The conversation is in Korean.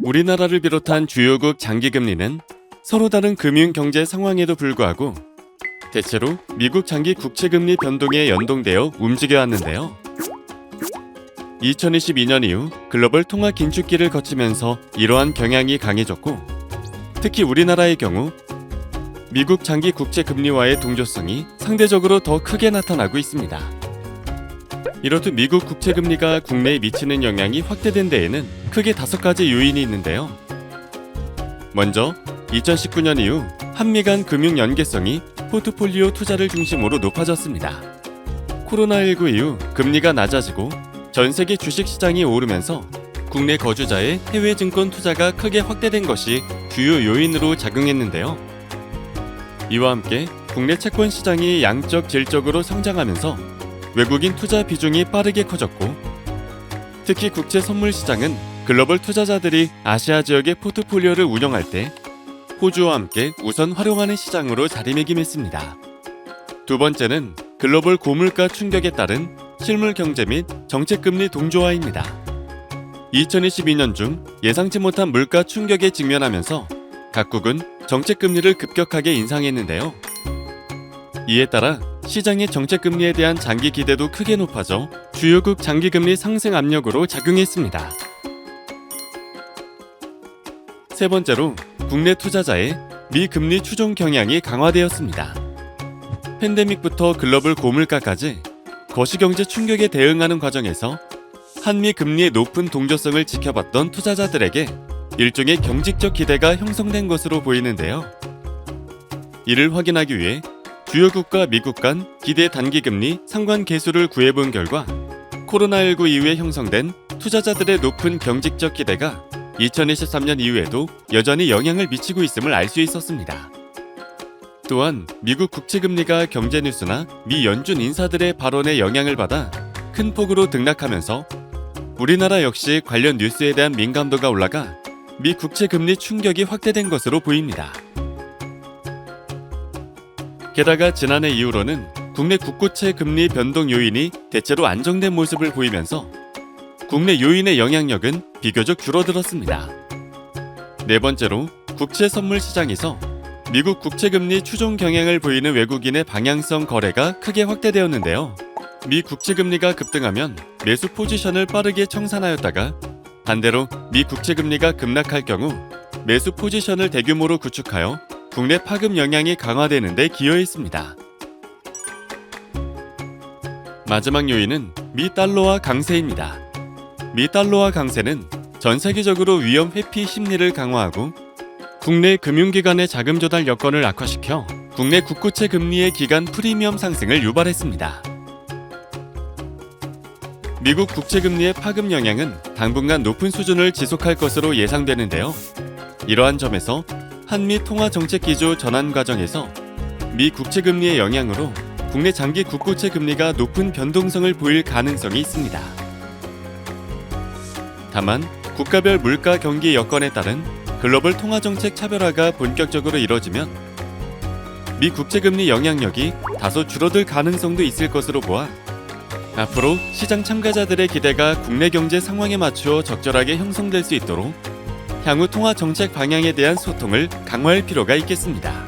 우리나라를 비롯한 주요국 장기금리는 서로 다른 금융 경제 상황에도 불구하고 대체로 미국 장기 국채금리 변동에 연동되어 움직여왔는데요. 2022년 이후 글로벌 통화 긴축기를 거치면서 이러한 경향이 강해졌고, 특히 우리나라의 경우 미국 장기 국채 금리와의 동조성이 상대적으로 더 크게 나타나고 있습니다. 이렇듯 미국 국채 금리가 국내에 미치는 영향이 확대된 데에는 크게 5가지 요인이 있는데요. 먼저 2019년 이후 한미 간 금융 연계성이 포트폴리오 투자를 중심으로 높아졌습니다. 코로나19 이후 금리가 낮아지고 전 세계 주식시장이 오르면서 국내 거주자의 해외 증권 투자가 크게 확대된 것이 주요 요인으로 작용했는데요. 이와 함께 국내 채권 시장이 양적 질적으로 성장하면서 외국인 투자 비중이 빠르게 커졌고, 특히 국채 선물 시장은 글로벌 투자자들이 아시아 지역의 포트폴리오를 운영할 때 호주와 함께 우선 활용하는 시장으로 자리매김했습니다. 두 번째는 글로벌 고물가 충격에 따른 실물 경제 및 정책금리 동조화입니다. 2022년 중 예상치 못한 물가 충격에 직면하면서 각국은 정책금리를 급격하게 인상했는데요. 이에 따라 시장의 정책금리에 대한 장기 기대도 크게 높아져 주요국 장기금리 상승 압력으로 작용했습니다. 세 번째로 국내 투자자의 미금리 추종 경향이 강화되었습니다. 팬데믹부터 글로벌 고물가까지 거시경제 충격에 대응하는 과정에서 한미 금리의 높은 동조성을 지켜봤던 투자자들에게 일종의 경직적 기대가 형성된 것으로 보이는데요. 이를 확인하기 위해 주요국과 미국 간 기대 단기금리 상관 계수를 구해본 결과 코로나19 이후에 형성된 투자자들의 높은 경직적 기대가 2023년 이후에도 여전히 영향을 미치고 있음을 알 수 있었습니다. 또한 미국 국채금리가 경제 뉴스나 미 연준 인사들의 발언에 영향을 받아 큰 폭으로 등락하면서 우리나라 역시 관련 뉴스에 대한 민감도가 올라가 미 국채금리 충격이 확대된 것으로 보입니다. 게다가 지난해 이후로는 국내 국고채 금리 변동 요인이 대체로 안정된 모습을 보이면서 국내 요인의 영향력은 비교적 줄어들었습니다. 네 번째로 국채 선물 시장에서 미국 국채금리 추종 경향을 보이는 외국인의 방향성 거래가 크게 확대되었는데요. 미 국채금리가 급등하면 매수 포지션을 빠르게 청산하였다가 반대로 미 국채금리가 급락할 경우 매수 포지션을 대규모로 구축하여 국내 파급 영향이 강화되는 데 기여했습니다. 마지막 요인은 미 달러화 강세입니다. 미 달러화 강세는 전 세계적으로 위험 회피 심리를 강화하고 국내 금융기관의 자금 조달 여건을 악화시켜 국내 국고채 금리의 기간 프리미엄 상승을 유발했습니다. 미국 국채금리의 파급 영향은 당분간 높은 수준을 지속할 것으로 예상되는데요. 이러한 점에서 한미 통화정책기조 전환 과정에서 미 국채금리의 영향으로 국내 장기 국고채 금리가 높은 변동성을 보일 가능성이 있습니다. 다만 국가별 물가 경기 여건에 따른 글로벌 통화정책 차별화가 본격적으로 이뤄지면 미 국채금리 영향력이 다소 줄어들 가능성도 있을 것으로 보아 앞으로 시장 참가자들의 기대가 국내 경제 상황에 맞추어 적절하게 형성될 수 있도록 향후 통화 정책 방향에 대한 소통을 강화할 필요가 있겠습니다.